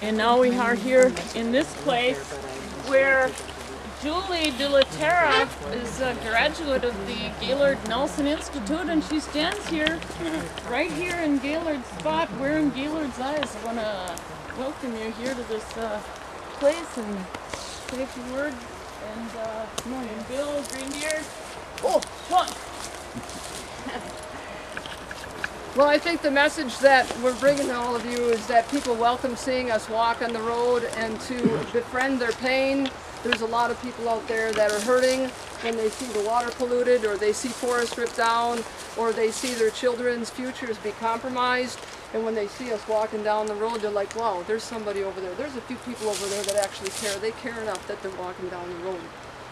And now we are here in this place where Juliee de la Terre is a graduate of the Gaylord Nelson Institute, and she stands here, right here in Gaylord's spot, wearing Gaylord's eyes. I want to welcome you here to this place and say a few words. And good morning, Bill, Greendeer. Oh, come on. Well, I think the message that we're bringing to all of you is that people welcome seeing us walk on the road and to befriend their pain. There's a lot of people out there that are hurting when they see the water polluted, or they see forests ripped down, or they see their children's futures be compromised. And when they see us walking down the road, they're like, wow, there's somebody over there. There's a few people over there that actually care. They care enough that they're walking down the road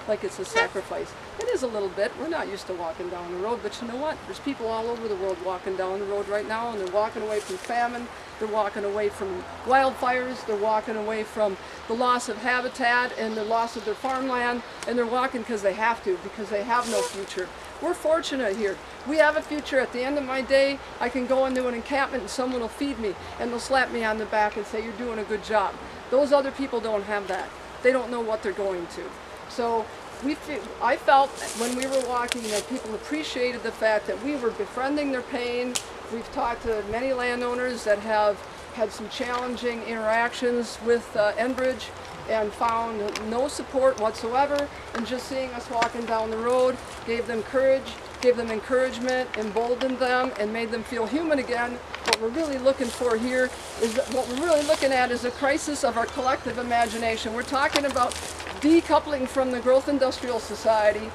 like it's a sacrifice. It is a little bit. We're not used to walking down the road, but you know what? There's people all over the world walking down the road right now, and they're walking away from famine, they're walking away from wildfires, they're walking away from the loss of habitat and the loss of their farmland, and they're walking because they have to, because they have no future. We're fortunate here. We have a future. At the end of my day, I can go into an encampment and someone will feed me, and they'll slap me on the back and say, you're doing a good job. Those other people don't have that. They don't know what they're going to. So I felt when we were walking that people appreciated the fact that we were befriending their pain. We've talked to many landowners that have had some challenging interactions with Enbridge and found no support whatsoever, and just seeing us walking down the road gave them courage, gave them encouragement, emboldened them, and made them feel human again. What we're really looking for here is what we're really looking at is a crisis of our collective imagination. We're talking about decoupling from the growth industrial society,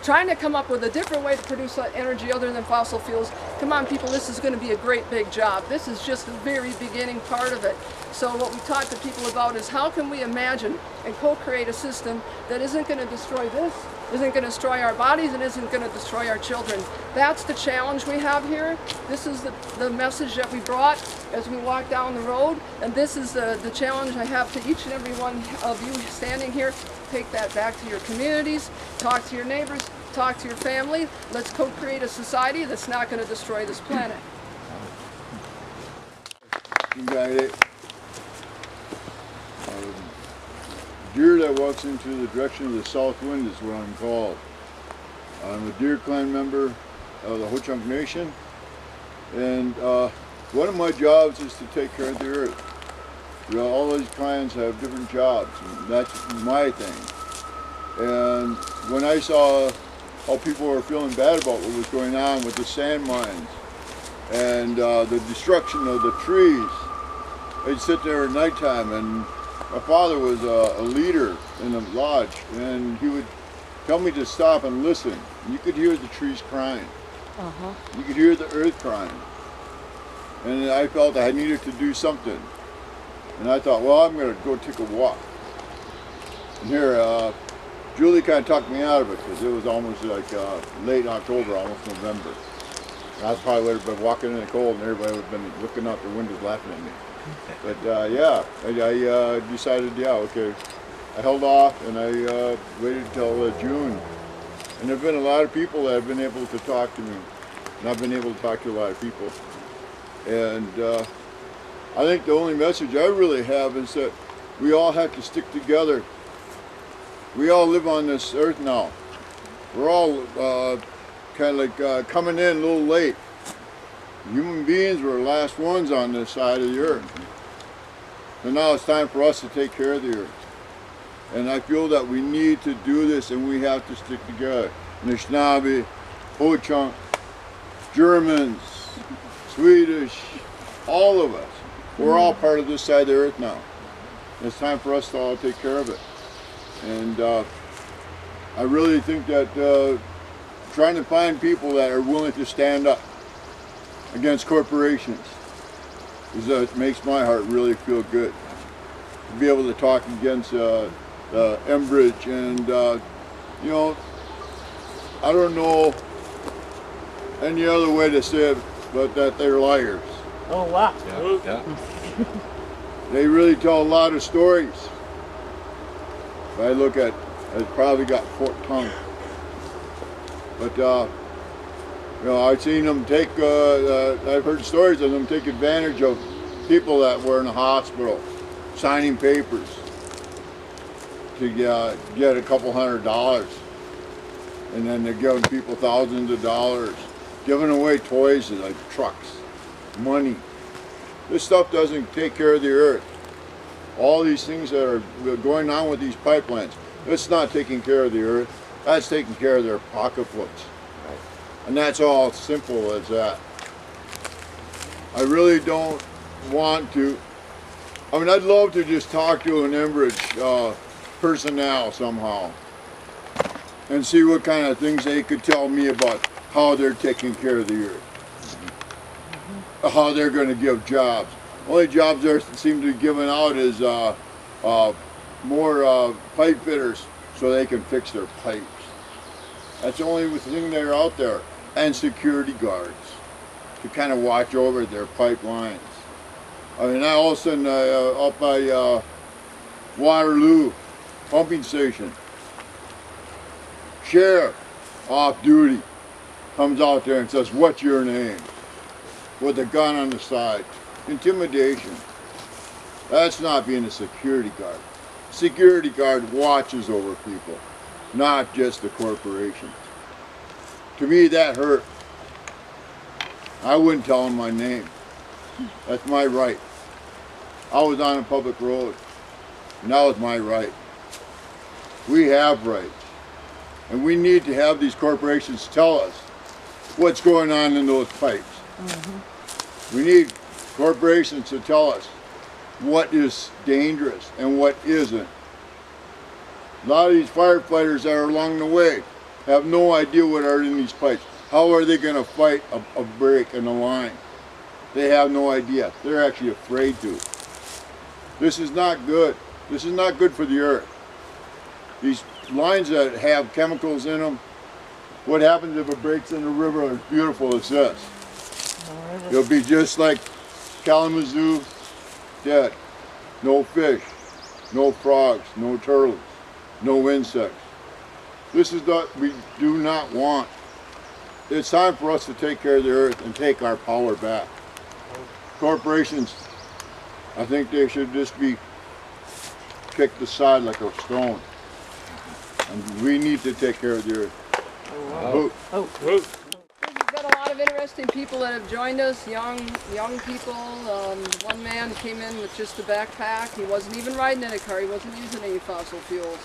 trying to come up with a different way to produce energy other than fossil fuels. Come on, people, this is going to be a great big job. This is just the very beginning part of it. So what we talk to people about is how can we imagine and co-create a system that isn't going to destroy this, isn't going to destroy our bodies, and isn't going to destroy our children. That's the challenge we have here. This is the message that we brought as we walk down the road, and this is the challenge I have to each and every one of you standing here. Take that back to your communities, talk to your neighbors, talk to your family. Let's co-create a society that's not going to destroy this planet. You got it. Deer that walks into the direction of the south wind is what I'm called. I'm a Deer Clan member of the Ho-Chunk Nation, and one of my jobs is to take care of the earth. You know, all these clans have different jobs, and that's my thing. And when I saw how people were feeling bad about what was going on with the sand mines and the destruction of the trees, I'd sit there at nighttime, and my father was a leader in a lodge, and he would tell me to stop and listen. You could hear the trees crying. You could hear the earth crying. And I felt I needed to do something. And I thought, well, I'm going to go take a walk. And here, Juliee kind of talked me out of it, because it was almost like late October, almost November. And I probably would have been walking in the cold, and everybody would have been looking out their windows laughing at me. But yeah, I decided, yeah, okay. I held off, and I waited until June. And there have been a lot of people that have been able to talk to me. And I've been able to talk to a lot of people. And I think the only message I really have is that we all have to stick together. We all live on this earth now. We're all kind of like coming in a little late. Human beings were the last ones on this side of the earth. And now it's time for us to take care of the earth. And I feel that we need to do this, and we have to stick together. Anishinaabe, Ho-Chunk, Germans, Swedish, all of us. We're all part of this side of the earth now. And it's time for us to all take care of it. And I really think that trying to find people that are willing to stand up against corporations is that makes my heart really feel good. To be able to talk against Enbridge, and you know, I don't know any other way to say it but that they're liars. Oh wow. Yeah. They really tell a lot of stories. If I look at, it's probably got forked tongue. But you know, I've seen them take, I've heard stories of them take advantage of people that were in the hospital signing papers to get a couple $100, and then they're giving people thousands of dollars, giving away toys like trucks, money. This stuff doesn't take care of the earth. All these things that are going on with these pipelines, it's not taking care of the earth. That's taking care of their pocketbooks. And that's all simple as that. I really don't want to, I mean, I'd love to just talk to an Enbridge personnel somehow and see what kind of things they could tell me about how they're taking care of the earth, how they're going to give jobs. Only jobs they seem to be giving out is more pipe fitters so they can fix their pipes. That's the only thing that are out there. And security guards to kind of watch over their pipelines. I mean, all of a sudden up by Waterloo pumping station, sheriff off duty comes out there and says, "What's your name?" with a gun on the side. Intimidation. That's not being a security guard. Security guard watches over people, not just the corporation. To me, that hurt. I wouldn't tell him my name. That's my right. I was on a public road, and that was my right. We have rights, and we need to have these corporations tell us what's going on in those pipes. We need corporations to tell us what is dangerous and what isn't. A lot of these firefighters that are along the way have no idea what are in these pipes. How are they going to fight a break in the line? They have no idea. They're actually afraid to. This is not good. This is not good for the earth. These lines that have chemicals in them, what happens if it breaks in the river as beautiful as this? It'll be just like Kalamazoo, dead. No fish, no frogs, no turtles, no insects. This is what we do not want. It's time for us to take care of the earth and take our power back. Corporations, I think they should just be kicked aside like a stone. And we need to take care of the earth. There's been a lot of interesting people that have joined us, young people. One man came in with just a backpack. He wasn't even riding in a car. He wasn't using any fossil fuels.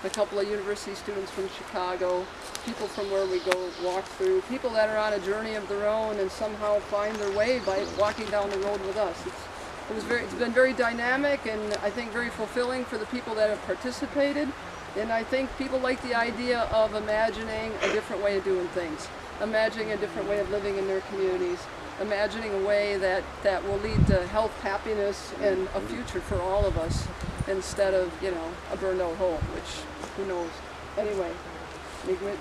A couple of university students from Chicago, people from where we go walk through, people that are on a journey of their own and somehow find their way by walking down the road with us. It's been very dynamic and I think very fulfilling for the people that have participated. And I think people like the idea of imagining a different way of doing things, imagining a different way of living in their communities, imagining a way that will lead to health, happiness, and a future for all of us, instead of, you know, a burned out home, which, who knows. Anyway, Enbridge.